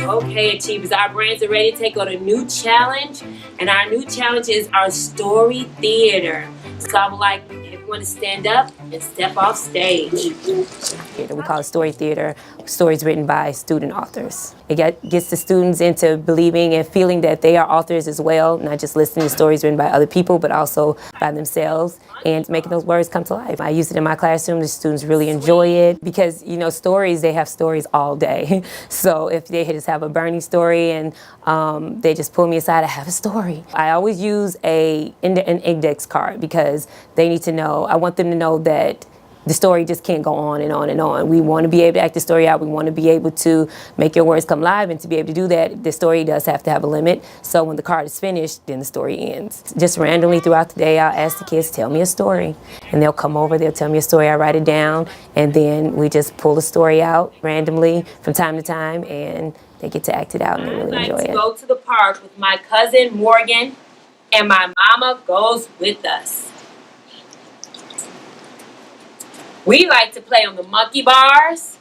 Okay, Achievers, our brains are ready to take on a new challenge, and our new challenge is our story theater. So I would like everyone to stand up and step off stage. We call it story theater, stories written by student authors. It gets the students into believing and feeling that they are authors as well, not just listening to stories written by other people, but also by themselves, and making those words come to life. I use it in my classroom. The students really enjoy it because, you know, stories, they have stories all day. So if they just have a burning story and they just pull me aside, I have a story. I always use an index card because they need to know, I want them to know that the story just can't go on and on and on. We want to be able to act the story out. We want to be able to make your words come live, and to be able to do that, the story does have to have a limit. So when the card is finished, then the story ends. Just randomly throughout the day, I'll ask the kids, tell me a story. And they'll come over, they'll tell me a story, I write it down, and then we just pull the story out randomly from time to time, and they get to act it out, and they really enjoy it. I like to go to the park with my cousin Morgan, and my mama goes with us. We like to play on the monkey bars,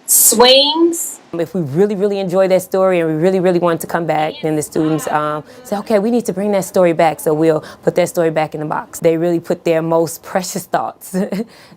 swings. If we really, really enjoy that story and we really, really want to come back, then the students say, okay, we need to bring that story back. So we'll put that story back in the box. They really put their most precious thoughts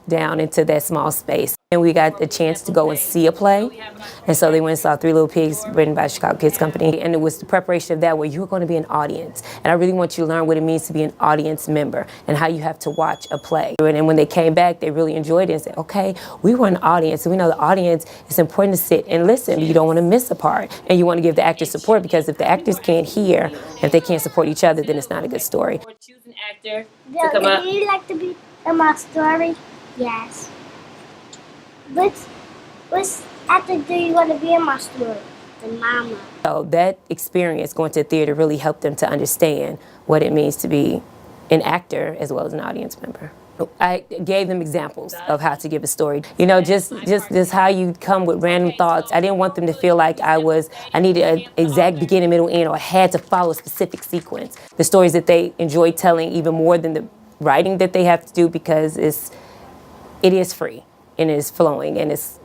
down into that small space. And we got the chance to go and see a play. And so they went and saw Three Little Pigs, written by Chicago Kids Company. And it was the preparation of that where you're going to be an audience. And I really want you to learn what it means to be an audience member and how you have to watch a play. And when they came back, they really enjoyed it and said, okay, we were an audience. And we know the audience, it's important to sit and listen. You don't want to miss a part. And you want to give the actors support, because if the actors can't hear, if they can't support each other, then it's not a good story. Choose an actor to come up. Would you like to be in my story? Yes. Which actor do you want to be in my story? The mama. So that experience going to the theater really helped them to understand what it means to be an actor as well as an audience member. I gave them examples of how to give a story. You know, just how you come with random thoughts. I didn't want them to feel like I needed an exact beginning, middle, end, or had to follow a specific sequence. The stories that they enjoy telling even more than the writing that they have to do, because it is free and it's flowing and it's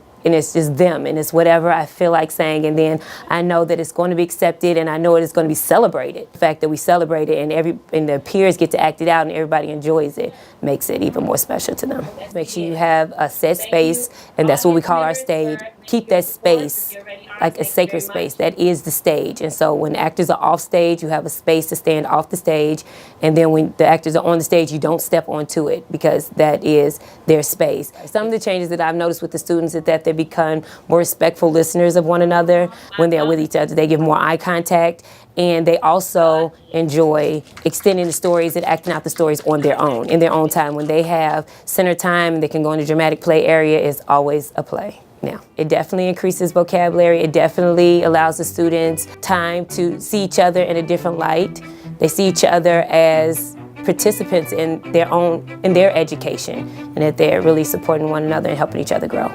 just them, and it's whatever I feel like saying, and then I know that it's going to be accepted, and I know it is going to be celebrated. The fact that we celebrate it and the peers get to act it out and everybody enjoys it makes it even more special to them. Make sure you have a set space, and that's what we call our stage. Keep that space like a sacred space. That is the stage. And so when actors are off stage, you have a space to stand off the stage, and then when the actors are on the stage, you don't step onto it, because that is their space. Some of the changes that I've noticed with the students is that they become more respectful listeners of one another when they're with each other. They give more eye contact, and they also enjoy extending the stories and acting out the stories on their own, in their own time. When they have center time, they can go in the dramatic play area, is always a play. Now, it definitely increases vocabulary. It definitely allows the students time to see each other in a different light. They see each other as participants in their education, and that they're really supporting one another and helping each other grow.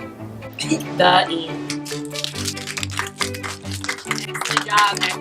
The end. Good job,